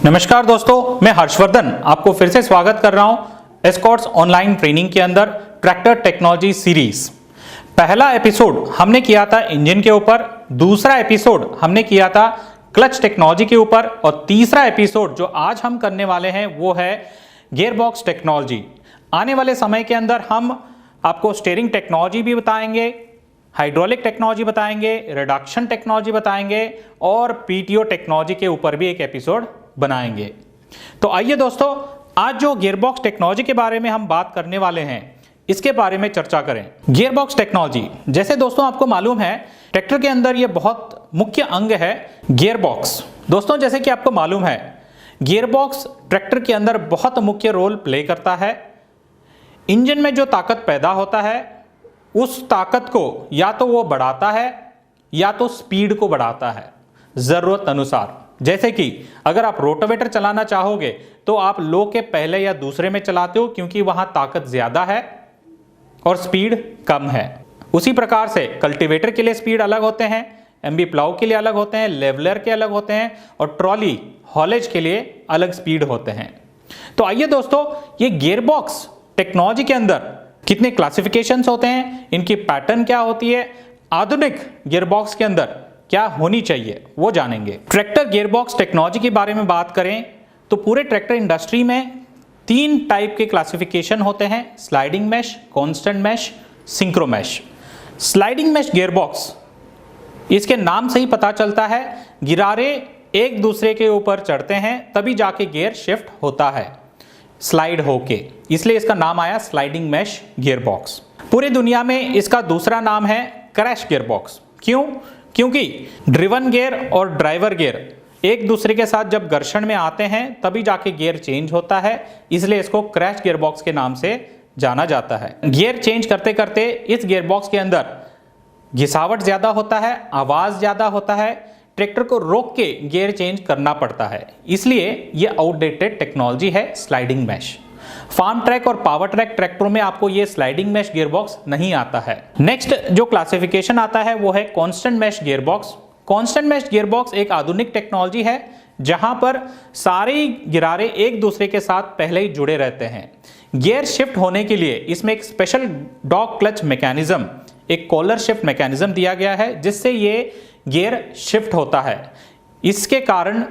नमस्कार दोस्तों, मैं हर्षवर्धन आपको फिर से स्वागत कर रहा हूं एस्कॉर्ट्स ऑनलाइन ट्रेनिंग के अंदर ट्रैक्टर टेक्नोलॉजी सीरीज। पहला एपिसोड हमने किया था इंजन के ऊपर, दूसरा एपिसोड हमने किया था क्लच टेक्नोलॉजी के ऊपर और तीसरा एपिसोड जो आज हम करने वाले हैं वो है गियरबॉक्स टेक्नोलॉजी। आने वाले समय के अंदर हम आपको स्टीयरिंग टेक्नोलॉजी भी बताएंगे, हाइड्रोलिक टेक्नोलॉजी बताएंगे, रिडक्शन टेक्नोलॉजी बताएंगे और पीटीओ टेक्नोलॉजी के ऊपर भी एक एपिसोड बनाएंगे। तो आइए दोस्तों, आज जो गियरबॉक्स टेक्नोलॉजी के बारे में हम बात करने वाले हैं इसके बारे में चर्चा करें। गियरबॉक्स टेक्नोलॉजी, जैसे दोस्तों आपको मालूम है ट्रैक्टर के अंदर ये बहुत मुख्य अंग है गियरबॉक्स। दोस्तों जैसे कि आपको मालूम है गियरबॉक्स ट्रैक्टर के अंदर बहुत मुख्य रोल प्ले करता है। इंजन में जो ताकत पैदा होता है उस ताकत को या तो वो बढ़ाता है या तो स्पीड को बढ़ाता है जरूरत अनुसार। जैसे कि अगर आप रोटावेटर चलाना चाहोगे तो आप लो के पहले या दूसरे में चलाते हो क्योंकि वहां ताकत ज्यादा है और स्पीड कम है। उसी प्रकार से कल्टीवेटर के लिए स्पीड अलग होते हैं, एमबी प्लाउ के लिए अलग होते हैं, लेवलर के अलग होते हैं और ट्रॉली हॉलेज के लिए अलग स्पीड होते हैं। तो आइए दोस्तों, ये गियरबॉक्स टेक्नोलॉजी के अंदर कितने क्लासिफिकेशंस होते हैं, इनकी पैटर्न क्या होती है, आधुनिक गियरबॉक्स के अंदर क्या होनी चाहिए वो जानेंगे। ट्रैक्टर गियरबॉक्स टेक्नोलॉजी के बारे में बात करें तो पूरे ट्रैक्टर इंडस्ट्री में 3 टाइप के क्लासिफिकेशन होते हैं, sliding mesh, constant mesh, synchro mesh. Sliding mesh gearbox, इसके नाम से ही पता चलता है गिरारे एक दूसरे के ऊपर चढ़ते हैं तभी जाके गियर शिफ्ट होता है स्लाइड होके, इसलिए इसका नाम आया स्लाइडिंग मैश गियरबॉक्स। पूरी दुनिया में इसका दूसरा नाम है क्रैश गियरबॉक्स। क्यों? क्योंकि ड्रिवन गियर और ड्राइवर गियर एक दूसरे के साथ जब घर्षण में आते हैं तभी जाके गियर चेंज होता है, इसलिए इसको क्रैश गियरबॉक्स के नाम से जाना जाता है। गियर चेंज करते करते इस गियरबॉक्स के अंदर घिसावट ज्यादा होता है, आवाज ज्यादा होता है, ट्रैक्टर को रोक के गियर चेंज करना पड़ता है, इसलिए यह आउटडेटेड टेक्नोलॉजी है स्लाइडिंग मैश। फार्म ट्रैक और पावर ट्रैक ट्रैक्टरों में आपको ये स्लाइडिंग मैश गियरबॉक्स नहीं आता है। नेक्स्ट जो क्लासिफिकेशन आता है वो है constant mesh gearbox. Constant mesh gearbox एक आधुनिक टेक्नोलॉजी है जहां पर सारे गिरारे एक दूसरे के साथ पहले ही जुड़े रहते हैं। गियर शिफ्ट होने के लिए इसमें एक स्पेशल डॉग क्लच मैकेनिज्म, एक कॉलर शिफ्ट मैकेनिज्म दिया गया है जिससे ये गियर शिफ्ट होता है। इसके कारण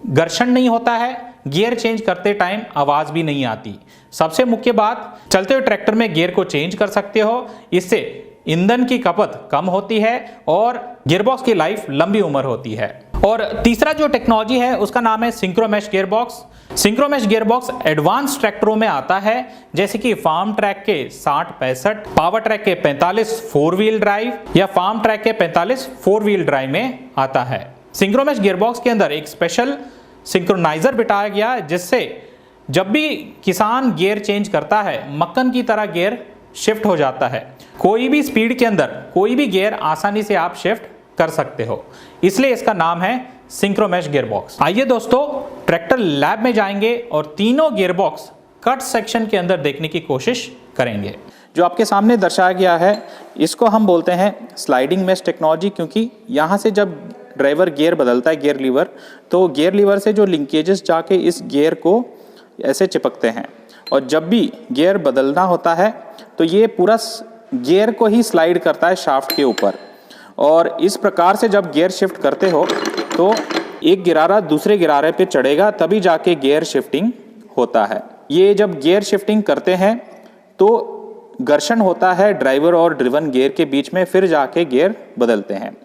घर्षण नहीं होता है, गियर चेंज करते टाइम आवाज भी नहीं आती। सबसे मुख्य बात, चलते हुए ट्रैक्टर में गियर को चेंज कर सकते हो, इससे ईंधन की खपत कम होती है और गियरबॉक्स की लाइफ लंबी उम्र होती है। और तीसरा जो टेक्नोलॉजी है उसका नाम है synchro mesh gearbox. Synchro mesh gearbox advance ट्रैक्टरों में आता है जैसे कि फार्म ट्रैक के 60-65, पावर ट्रैक के 45 4 व्हील ड्राइव या फार्म ट्रैक के 45 4 व्हील ड्राइव में आता है। सिंक्रो मैश गियरबॉक्स के अंदर एक स्पेशल सिंक्रोनाइजर बिठाया गया है जिससे जब भी किसान गियर चेंज करता है मक्खन की तरह गियर शिफ्ट हो जाता है। कोई भी स्पीड के अंदर कोई भी गियर आसानी से आप शिफ्ट कर सकते हो, इसलिए इसका नाम है सिंक्रो मैश गियरबॉक्स। आइए दोस्तों, ट्रैक्टर लैब में जाएंगे और तीनों गियरबॉक्स कट सेक्शन के अंदर देखने की कोशिश करेंगे। जो आपके सामने दर्शाया गया है इसको हम बोलते हैं स्लाइडिंग मैश टेक्नोलॉजी, क्योंकि यहाँ से जब ड्राइवर गियर बदलता है गियर लीवर, तो गियर लीवर से जो लिंकेजेस जाके इस गियर को ऐसे चिपकते हैं और जब भी गियर बदलना होता है तो ये पूरा गियर को ही स्लाइड करता है शाफ्ट के ऊपर। और इस प्रकार से जब गियर शिफ्ट करते हो तो एक गिरारा दूसरे गिरारे पे चढ़ेगा तभी जाके गियर शिफ्टिंग होता है। ये जब गियर शिफ्टिंग करते हैं तो घर्षण होता है ड्राइवर और ड्रिवन गियर के बीच में, फिर जाके गियर बदलते हैं।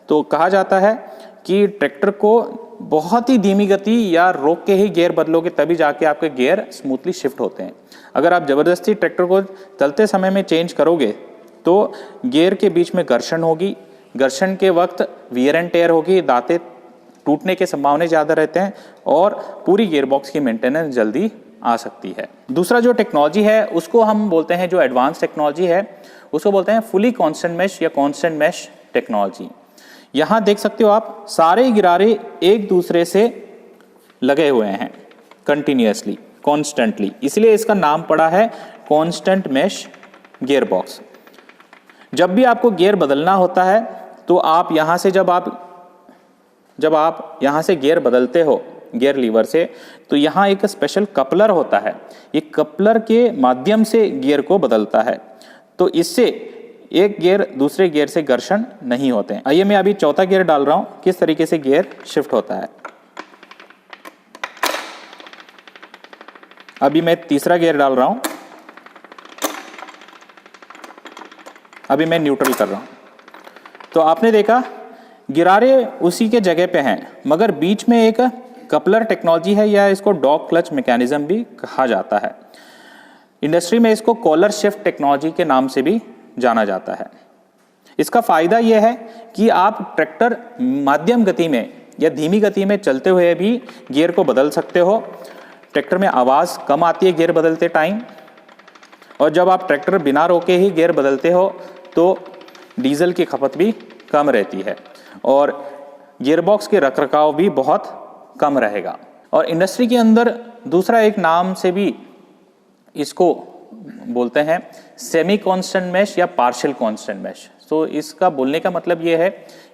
तो कहा जाता है कि ट्रैक्टर को बहुत ही धीमी गति या रोक के ही गियर बदलोगे तभी जाके आपके गियर स्मूथली शिफ्ट होते हैं। अगर आप जबरदस्ती ट्रैक्टर को चलते समय में चेंज करोगे तो गियर के बीच में घर्षण होगी, घर्षण के वक्त वियर एंड टेयर होगी, दांतें टूटने के संभावना ज़्यादा रहते हैं और पूरी गियरबॉक्स की मेंटेनेंस जल्दी आ सकती है। दूसरा जो टेक्नोलॉजी है उसको हम बोलते हैं, जो एडवांस टेक्नोलॉजी है उसको बोलते हैं फुली कांस्टेंट मैश या कांस्टेंट मैश टेक्नोलॉजी। यहाँ देख सकते हो आप सारे गिरारे एक दूसरे से लगे हुए हैं कंटिन्यूअसली, कॉन्स्टेंटली, इसलिए इसका नाम पड़ा है कांस्टेंट मैश गियरबॉक्स। जब भी आपको गियर बदलना होता है तो आप यहाँ से जब आप यहाँ से गियर बदलते हो गियर लीवर से, तो यहाँ एक स्पेशल कपलर होता है, ये कपलर के माध्यम से गियर को बदलता है, तो इससे एक गियर दूसरे गियर से घर्षण नहीं होते हैं। आइए मैं अभी चौथा गियर डाल रहा हूँ, किस तरीके से गियर शिफ्ट होता है। अभी मैं तीसरा गियर डाल रहा हूँ, अभी मैं न्यूट्रल कर रहा हूँ। तो आपने देखा गिरारे उसी के जगह पे हैं, मगर बीच में एक कपलर टेक्नोलॉजी है, या इसको डॉग क्लच मैकेनिज्म भी कहा जाता है। इंडस्ट्री में इसको कॉलर शिफ्ट टेक्नोलॉजी के नाम से भी जाना जाता है। इसका फायदा यह है कि आप ट्रैक्टर मध्यम गति में या धीमी गति में चलते हुए भी गियर को बदल सकते हो। ट्रैक्टर में आवाज़ कम आती है गियर बदलते टाइम, और जब आप ट्रैक्टर बिना रोके ही गियर बदलते हो तो डीजल की खपत भी कम रहती है और गियरबॉक्स के रखरखाव भी बहुत कम रहेगा। और इंडस्ट्री के अंदर दूसरा एक नाम से भी इसको बोलते हैं सेमी कांस्टेंट मैश या पार्शियल कांस्टेंट मैश। तो इसका बोलने का मतलब ये है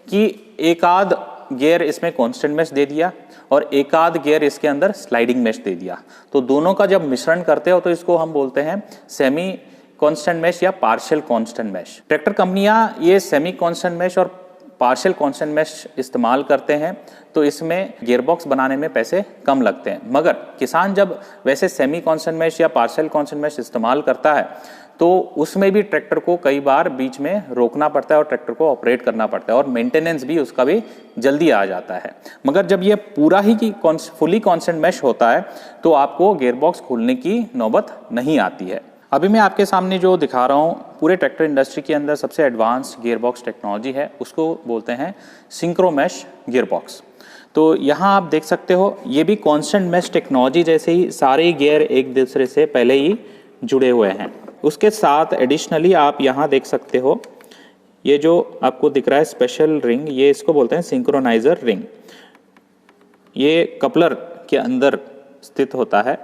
कि एक आध गियर इसमें कांस्टेंट मैश दे दिया और एक आध गियर इसके अंदर स्लाइडिंग मैश दे दिया, तो दोनों का जब मिश्रण करते हो तो इसको हम बोलते हैं सेमी कांस्टेंट मैश या पार्शियल कांस्टेंट मैश। ट्रैक्टर कंपनियां ये सेमी कांस्टेंट मैश और पार्शियल कांस्टेंट मैश इस्तेमाल करते हैं, तो इसमें गियरबॉक्स बनाने में पैसे कम लगते हैं। मगर किसान जब वैसे सेमी कांस्टेंट मैश या पार्शियल कांस्टेंट मैश इस्तेमाल करता है तो उसमें भी ट्रैक्टर को कई बार बीच में रोकना पड़ता है और ट्रैक्टर को ऑपरेट करना पड़ता है और मेंटेनेंस भी उसका भी जल्दी आ जाता है। मगर जब ये पूरा ही की फुली कांस्टेंट मैश होता है तो आपको गियरबॉक्स खोलने की नौबत नहीं आती है। अभी मैं आपके सामने जो दिखा रहा हूँ पूरे ट्रैक्टर इंडस्ट्री के अंदर सबसे एडवांस गियरबॉक्स टेक्नोलॉजी है, उसको बोलते हैं सिंक्रो मैश गियरबॉक्स। तो यहाँ आप देख सकते हो ये भी कांस्टेंट मैश टेक्नोलॉजी जैसे ही सारे गियर एक दूसरे से पहले ही जुड़े हुए हैं। उसके साथ एडिशनली आप यहाँ देख सकते हो ये जो आपको दिख रहा है स्पेशल रिंग, ये इसको बोलते हैं सिंक्रोनाइजर रिंग। ये कपलर के अंदर स्थित होता है।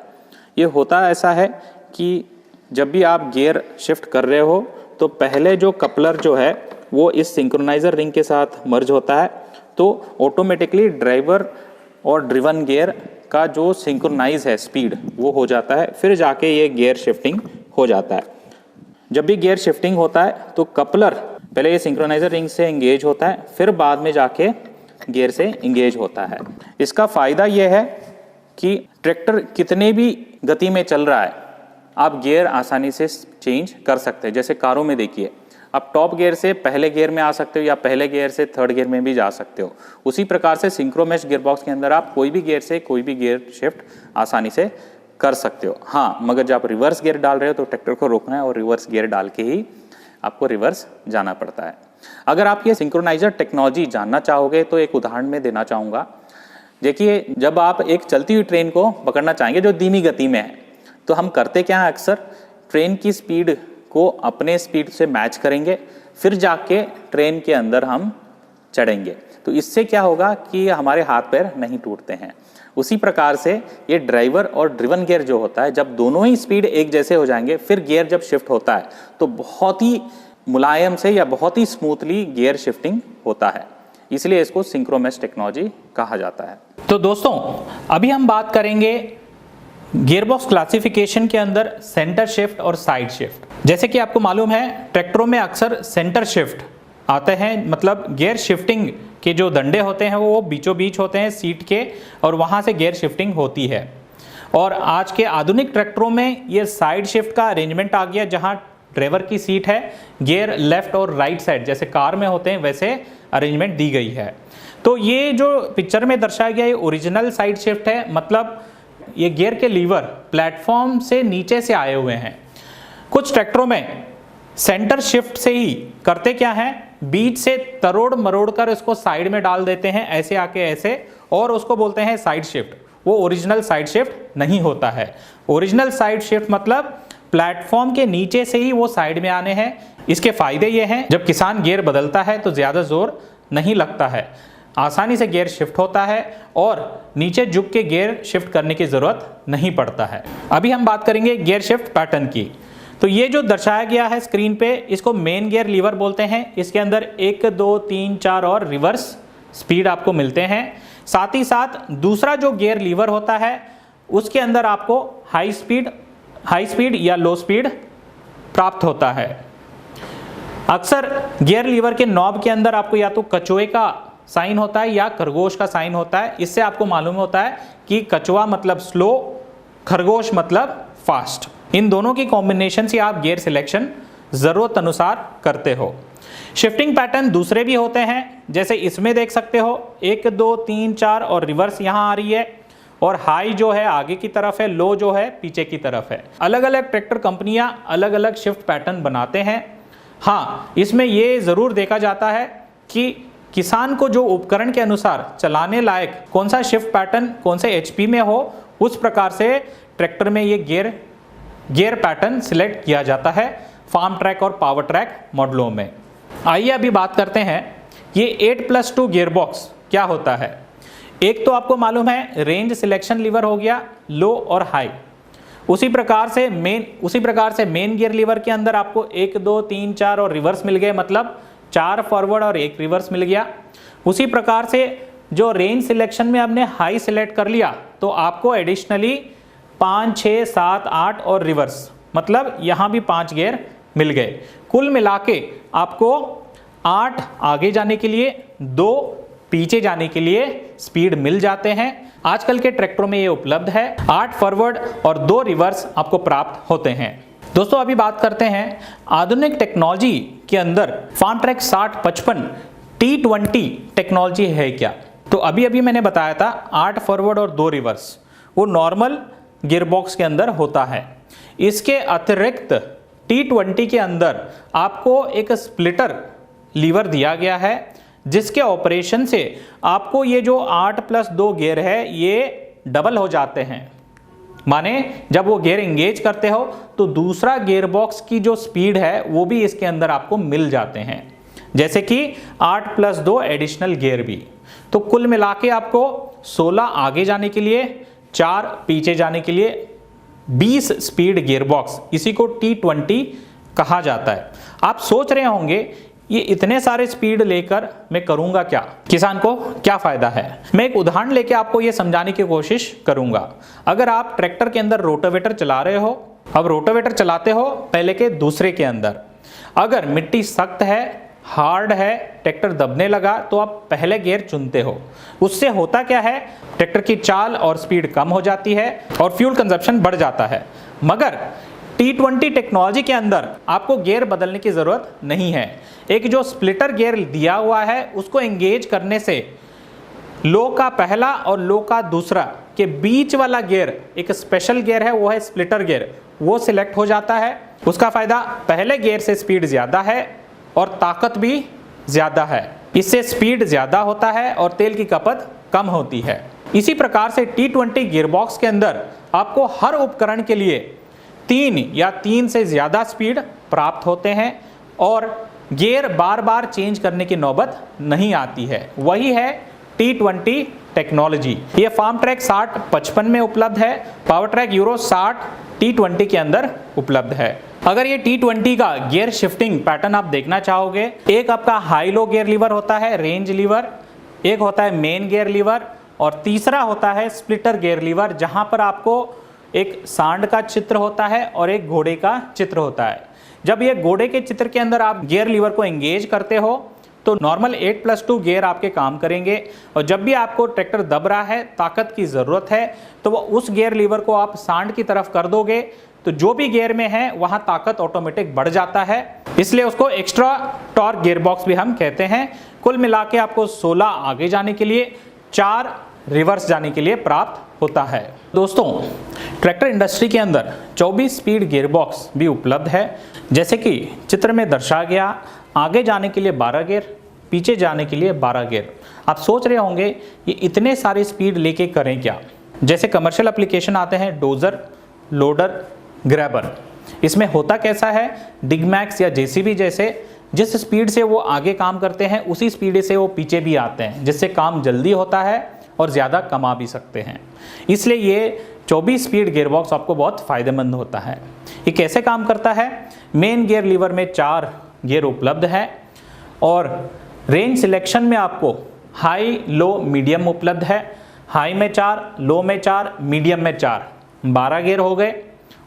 ये होता ऐसा है कि जब भी आप गियर शिफ्ट कर रहे हो तो पहले जो कपलर जो है वो इस सिंक्रोनाइजर रिंग के साथ मर्ज होता है, तो ऑटोमेटिकली ड्राइवर और ड्रिवन गियर का जो सिंक्रोनाइज है स्पीड वो हो जाता है, फिर जाके ये गियर शिफ्टिंग हो जाता है। जब भी गियर शिफ्टिंग होता है तो कपलर पहले ये सिंक्रोनाइजर रिंग से इंगेज होता है, फिर बाद में जाके गियर से इंगेज होता है। इसका फ़ायदा ये है कि ट्रैक्टर कितने भी गति में चल रहा है आप गियर आसानी से चेंज कर सकते हैं। जैसे कारों में देखिए, आप टॉप गियर से पहले गियर में आ सकते हो या पहले गियर से थर्ड गियर में भी जा सकते हो। उसी प्रकार से सिंक्रो मैश गियरबॉक्स के अंदर आप कोई भी गियर से कोई भी गियर शिफ्ट आसानी से कर सकते हो। हाँ, मगर जब आप रिवर्स गियर डाल रहे हो तो ट्रैक्टर को रोकना है और रिवर्स गियर डाल के ही आपको रिवर्स जाना पड़ता है। अगर आप ये सिंक्रोनाइजर टेक्नोलॉजी जानना चाहोगे तो एक उदाहरण में देना चाहूँगा। देखिए, जब आप एक चलती हुई ट्रेन को पकड़ना चाहेंगे जो धीमी गति में है, तो हम करते क्या है, अक्सर ट्रेन की स्पीड को अपने स्पीड से मैच करेंगे, फिर जाके ट्रेन के अंदर हम चढ़ेंगे। तो इससे क्या होगा कि हमारे हाथ पैर नहीं टूटते हैं। उसी प्रकार से ये ड्राइवर और ड्रिवन गियर जो होता है, जब दोनों ही स्पीड एक जैसे हो जाएंगे, फिर गियर जब शिफ्ट होता है तो बहुत ही मुलायम से या बहुत ही स्मूथली गियर शिफ्टिंग होता है। इसलिए इसको सिंक्रो मैश टेक्नोलॉजी कहा जाता है। तो दोस्तों, अभी हम बात करेंगे गियरबॉक्स क्लासिफिकेशन के अंदर सेंटर शिफ्ट और साइड शिफ्ट। जैसे कि आपको मालूम है ट्रैक्टरों में अक्सर सेंटर शिफ्ट आते हैं, मतलब गियर शिफ्टिंग के जो डंडे होते हैं वो बीचों बीच होते हैं सीट के, और वहाँ से गियर शिफ्टिंग होती है। और आज के आधुनिक ट्रैक्टरों में ये साइड शिफ्ट का अरेंजमेंट आ गया, जहाँ ड्राइवर की सीट है, गियर लेफ्ट और राइट साइड जैसे कार में होते हैं वैसे अरेंजमेंट दी गई है। तो ये जो पिक्चर में दर्शाया गया ये ओरिजिनल साइड शिफ्ट है, मतलब ये गियर के लीवर प्लेटफॉर्म से नीचे से आए हुए हैं। कुछ ट्रैक्टरों में सेंटर शिफ्ट से ही करते क्या है, बीच से तरोड़ मरोड़ कर इसको साइड में डाल देते हैं, ऐसे आके ऐसे, और उसको बोलते हैं साइड शिफ्ट। वो ओरिजिनल साइड शिफ्ट नहीं होता है। ओरिजिनल साइड शिफ्ट मतलब प्लेटफॉर्म के नीचे से ही वो साइड में आने हैं। इसके फायदे ये हैं, जब किसान गियर बदलता है तो ज़्यादा जोर नहीं लगता है, आसानी से गियर शिफ्ट होता है और नीचे झुक के गियर शिफ्ट करने की ज़रूरत नहीं पड़ता है। अभी हम बात करेंगे गियर शिफ्ट पैटर्न की। तो ये जो दर्शाया गया है स्क्रीन पे, इसको मेन गियर लीवर बोलते हैं। इसके अंदर 1, 2, 3, 4 और रिवर्स स्पीड आपको मिलते हैं। साथ ही साथ दूसरा जो गियर लीवर होता है उसके अंदर आपको हाई स्पीड या लो स्पीड प्राप्त होता है। अक्सर गियर लीवर के नॉब के अंदर आपको या तो कछुए का साइन होता है या खरगोश का साइन होता है। इससे आपको मालूम होता है कि कछुआ मतलब स्लो, खरगोश मतलब फास्ट। इन दोनों की कॉम्बिनेशन से आप गियर सिलेक्शन ज़रूरत अनुसार करते हो। शिफ्टिंग पैटर्न दूसरे भी होते हैं, जैसे इसमें देख सकते हो 1 2 3 4 और रिवर्स यहाँ आ रही है, और हाई जो है आगे की तरफ है, लो जो है पीछे की तरफ है। अलग अलग ट्रैक्टर कंपनियां अलग अलग शिफ्ट पैटर्न बनाते हैं। हाँ, इसमें ये ज़रूर देखा जाता है कि किसान को जो उपकरण के अनुसार चलाने लायक कौन सा शिफ्ट पैटर्न कौन से HP में हो, उस प्रकार से ट्रैक्टर में ये गियर पैटर्न सिलेक्ट किया जाता है फार्म ट्रैक और पावर ट्रैक मॉडलों में। आइए अभी बात करते हैं ये 8+2 गियर बॉक्स क्या होता है। एक तो आपको मालूम है रेंज सिलेक्शन लीवर हो गया, लो और हाई। उसी प्रकार से मेन गियर लीवर के अंदर आपको 1 2 3 4 और रिवर्स मिल गए, मतलब 4 फॉरवर्ड और 1 रिवर्स मिल गया। उसी प्रकार से जो रेंज सिलेक्शन में आपने हाई सिलेक्ट कर लिया तो आपको एडिशनली 5 6 7 8 और रिवर्स, मतलब यहाँ भी 5 गियर मिल गए। कुल मिला के आपको 8 आगे जाने के लिए, 2 पीछे जाने के लिए स्पीड मिल जाते हैं। आजकल के ट्रैक्टरों में ये उपलब्ध है। 8 फॉरवर्ड और 2 रिवर्स आपको प्राप्त होते हैं। दोस्तों अभी बात करते हैं आधुनिक टेक्नोलॉजी के अंदर फार्म ट्रैक 6055 T20 टेक्नोलॉजी है क्या। तो अभी मैंने बताया था 8 फॉरवर्ड और 2 रिवर्स वो नॉर्मल गियरबॉक्स के अंदर होता है। इसके अतिरिक्त T20 के अंदर आपको एक स्प्लिटर लीवर दिया गया है, जिसके ऑपरेशन से आपको ये जो 8+2 गियर है ये डबल हो जाते हैं। माने जब वो गियर एंगेज करते हो तो दूसरा गियर बॉक्स की जो स्पीड है वो भी इसके अंदर आपको मिल जाते हैं, जैसे कि 8+2 एडिशनल गियर भी। तो कुल मिला के आपको 16 आगे जाने के लिए, 4 पीछे जाने के लिए 20 स्पीड गियर बॉक्स, इसी को T20 कहा जाता है। आप सोच रहे होंगे ये इतने सारे स्पीड लेकर मैं करूंगा क्या, किसान को क्या फायदा है। मैं एक उदाहरण लेके आपको ये समझाने की कोशिश करूंगा। अगर आप ट्रैक्टर के अंदर रोटावेटर चला रहे हो, अब रोटावेटर चलाते हो पहले के दूसरे के अंदर, अगर मिट्टी सख्त है, हार्ड है, ट्रैक्टर दबने लगा तो आप पहले गियर चुनते हो। उससे होता क्या है, ट्रैक्टर की चाल और स्पीड कम हो जाती है और फ्यूल कंजप्शन बढ़ जाता है। मगर T20 टेक्नोलॉजी के अंदर आपको गियर बदलने की ज़रूरत नहीं है। एक जो स्प्लिटर गियर दिया हुआ है उसको एंगेज करने से लो का पहला और लो का दूसरा के बीच वाला गियर, एक स्पेशल गियर है वो है स्प्लिटर गियर, वो सिलेक्ट हो जाता है। उसका फ़ायदा पहले गियर से स्पीड ज़्यादा है और ताकत भी ज़्यादा है। इससे स्पीड ज़्यादा होता है और तेल की खपत कम होती है। इसी प्रकार से T20 गियरबॉक्स के अंदर आपको हर उपकरण के लिए 3 या 3 से ज़्यादा स्पीड प्राप्त होते हैं और गियर बार बार चेंज करने की नौबत नहीं आती है। वही है T20 टेक्नोलॉजी। ये फार्म ट्रैक 6055 में उपलब्ध है, पावर ट्रैक यूरो 60 T20 के अंदर उपलब्ध है। अगर ये T20 का गियर शिफ्टिंग पैटर्न आप देखना चाहोगे, एक आपका हाई लो गियर लीवर होता है, रेंज लीवर, एक होता है मेन गियर लीवर और तीसरा होता है स्प्लिटर गियर लीवर, जहां पर आपको एक सांड का चित्र होता है और एक घोड़े का चित्र होता है। जब ये घोड़े के चित्र के अंदर आप गियर लीवर को एंगेज करते हो तो नॉर्मल 8+2 गियर आपके काम करेंगे, और जब भी आपको ट्रैक्टर दब रहा है, ताकत की ज़रूरत है, तो वो उस गियर लीवर को आप सांड की तरफ कर दोगे तो जो भी गियर में है वहाँ ताकत ऑटोमेटिक बढ़ जाता है। इसलिए उसको एक्स्ट्रा टॉर्क गियर बॉक्स भी हम कहते हैं। कुल मिला के आपको 16 आगे जाने के लिए, 4 रिवर्स जाने के लिए प्राप्त होता है। दोस्तों ट्रैक्टर इंडस्ट्री के अंदर 24 स्पीड गियरबॉक्स भी उपलब्ध है, जैसे कि चित्र में दर्शाया गया। आगे जाने के लिए 12 गियर, पीछे जाने के लिए 12 गियर। आप सोच रहे होंगे ये इतने सारे स्पीड लेके करें क्या। जैसे कमर्शियल एप्लीकेशन आते हैं, डोजर, लोडर, ग्रैबर, इसमें होता कैसा है, डिगमैक्स या जेसीबी जैसे जिस स्पीड से वो आगे काम करते हैं उसी स्पीड से वो पीछे भी आते हैं, जिससे काम जल्दी होता है और ज़्यादा कमा भी सकते हैं। इसलिए ये 24 स्पीड गियरबॉक्स आपको बहुत फ़ायदेमंद होता है। ये कैसे काम करता है, मेन गियर लीवर में 4 गियर उपलब्ध है और रेंज सिलेक्शन में आपको हाई, लो, मीडियम उपलब्ध है। हाई में 4, लो में 4, मीडियम में 4, 12 गियर हो गए।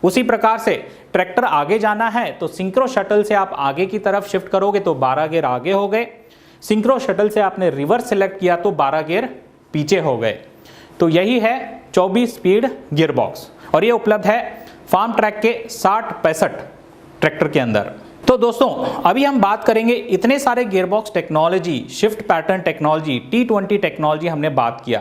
उसी प्रकार से ट्रैक्टर आगे जाना है तो सिंक्रो शटल से आप आगे की तरफ शिफ्ट करोगे तो 12 गियर आगे हो गए। सिंक्रो शटल से आपने रिवर्स सेलेक्ट किया तो 12 गियर पीछे हो गए। तो यही है 24 स्पीड गियर बॉक्स और ये उपलब्ध है फार्म ट्रैक के 60-65 ट्रैक्टर के अंदर। तो दोस्तों अभी हम बात करेंगे इतने सारे gear box technology, shift pattern technology, T20 technology हमने बात किया।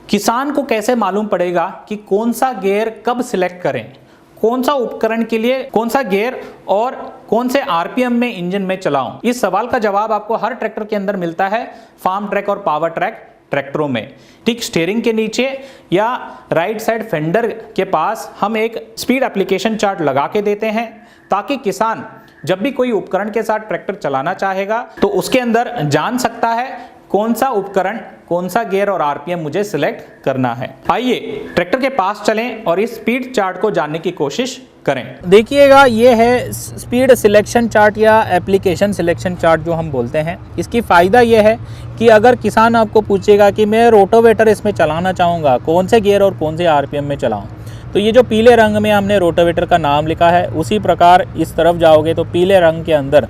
किसान को कैसे मालूम पड़ेगा कि कौन सा गियर कब सिलेक्ट करें, कौन सा उपकरण के लिए कौन सा गियर और कौन से आरपीएम में इंजन में चलाऊं? इस सवाल का जवाब आपको हर ट्रैक्टर के अंदर मिलता है फार्म ट्रैक और पावर ट्रैक ट्रैक्टरों में। ठीक स्टीयरिंग के नीचे या राइट साइड फेंडर के पास हम एक स्पीड एप्लीकेशन चार्ट लगा के देते हैं ताकि किसान जब भी कोई उपकरण के साथ ट्रैक्टर चलाना चाहेगा तो उसके अंदर जान सकता है कौन सा उपकरण, कौन सा गियर और आरपीएम मुझे सिलेक्ट करना है। आइए ट्रैक्टर के पास चलें और इस स्पीड चार्ट को जानने की कोशिश करें। देखिएगा ये है स्पीड सिलेक्शन चार्ट या एप्लीकेशन सिलेक्शन चार्ट जो हम बोलते हैं। इसकी फ़ायदा ये है कि अगर किसान आपको पूछेगा कि मैं रोटोवेटर इसमें चलाना चाहूँगा, कौन से गियर और कौन से आरपीएम में चलाऊँ, तो ये जो पीले रंग में हमने रोटोवेटर का नाम लिखा है उसी प्रकार इस तरफ जाओगे तो पीले रंग के अंदर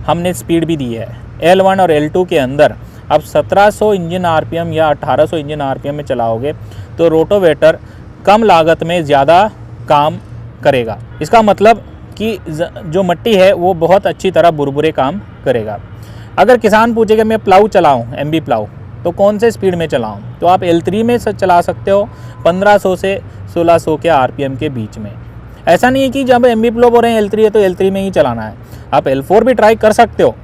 हमने स्पीड भी दी है। L1 और L2 के अंदर अब 1700 इंजन आरपीएम या 1800 इंजन आरपीएम में चलाओगे तो रोटोवेटर कम लागत में ज़्यादा काम करेगा। इसका मतलब कि जो मिट्टी है वो बहुत अच्छी तरह बुरबुरे काम करेगा। अगर किसान पूछेगा मैं प्लाऊ चलाऊं, एमबी प्लाऊ, तो कौन से स्पीड में चलाऊं, तो आप L3 में से चला सकते हो 1500 से 1600 के आरपीएम के बीच में। ऐसा नहीं है कि जब एमबी प्लाऊ बोल रहे हैं L3 है तो L3 में ही चलाना है, आप L4 भी ट्राई कर सकते हो।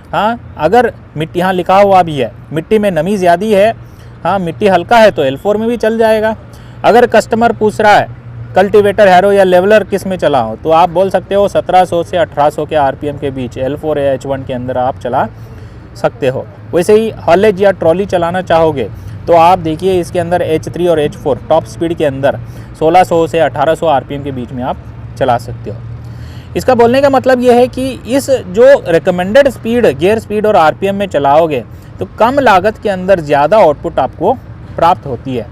हाँ, अगर मिट्टी, यहाँ लिखा हुआ भी है मिट्टी में नमी ज़्यादा है, हाँ मिट्टी हल्का है तो L4 में भी चल जाएगा। अगर कस्टमर पूछ रहा है कल्टीवेटर, हैरो या लेवलर किस में चलाओ, तो आप बोल सकते हो 1700 से 1800 के आरपीएम के बीच L4 या H1 के अंदर आप चला सकते हो। वैसे ही हॉलेज या ट्रॉली चलाना चाहोगे तो आप देखिए इसके अंदर H3 और H4 टॉप स्पीड के अंदर 1600 से 1800 आरपीएम के बीच में आप चला सकते हो। इसका बोलने का मतलब यह है कि इस जो रिकमेंडेड स्पीड, गियर स्पीड और आरपीएम में चलाओगे तो कम लागत के अंदर ज़्यादा आउटपुट आपको प्राप्त होती है।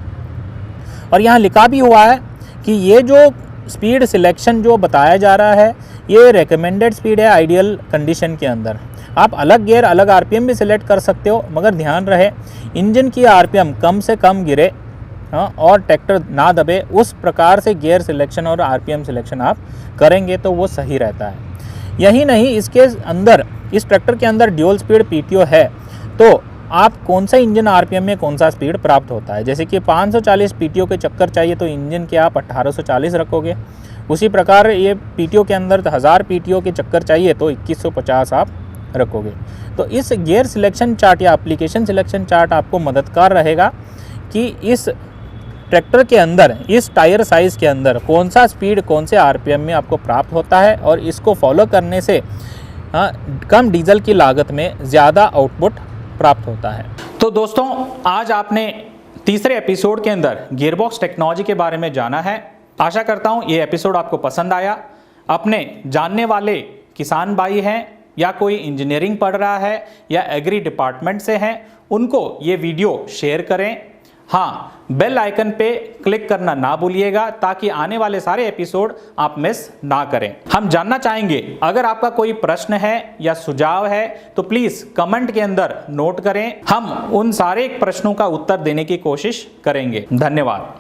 और यहाँ लिखा भी हुआ है कि ये जो स्पीड सिलेक्शन जो बताया जा रहा है ये रिकमेंडेड स्पीड है आइडियल कंडीशन के अंदर। आप अलग गियर अलग आरपीएम भी सिलेक्ट कर सकते हो, मगर ध्यान रहे इंजन की आरपीएम कम से कम गिरे, हाँ, और ट्रैक्टर ना दबे, उस प्रकार से गियर सिलेक्शन और आरपीएम सिलेक्शन आप करेंगे तो वो सही रहता है। यही नहीं, इसके अंदर इस ट्रैक्टर के अंदर ड्यूल स्पीड पीटीओ है तो आप कौन सा इंजन आरपीएम में कौन सा स्पीड प्राप्त होता है। जैसे कि 540 पीटीओ के चक्कर चाहिए तो इंजन के आप 1840 रखोगे। उसी प्रकार ये पीटीओ के अंदर 1000 पीटीओ के चक्कर चाहिए तो 2150 आप रखोगे। तो इस गियर सिलेक्शन चार्ट या एप्लीकेशन सिलेक्शन चार्ट आपको मददगार रहेगा कि इस ट्रैक्टर के अंदर, इस टायर साइज़ के अंदर कौन सा स्पीड कौन से आरपीएम में आपको प्राप्त होता है और इसको फॉलो करने से कम डीजल की लागत में ज़्यादा आउटपुट प्राप्त होता है। तो दोस्तों आज आपने तीसरे एपिसोड के अंदर गियरबॉक्स टेक्नोलॉजी के बारे में जाना है। आशा करता हूं ये एपिसोड आपको पसंद आया। अपने जानने वाले किसान भाई हैं या कोई इंजीनियरिंग पढ़ रहा है या एग्री डिपार्टमेंट से हैं, उनको ये वीडियो शेयर करें। हाँ, बेल आइकन पे क्लिक करना ना भूलिएगा ताकि आने वाले सारे एपिसोड आप मिस ना करें। हम जानना चाहेंगे अगर आपका कोई प्रश्न है या सुझाव है तो प्लीज कमेंट के अंदर नोट करें, हम उन सारे प्रश्नों का उत्तर देने की कोशिश करेंगे। धन्यवाद।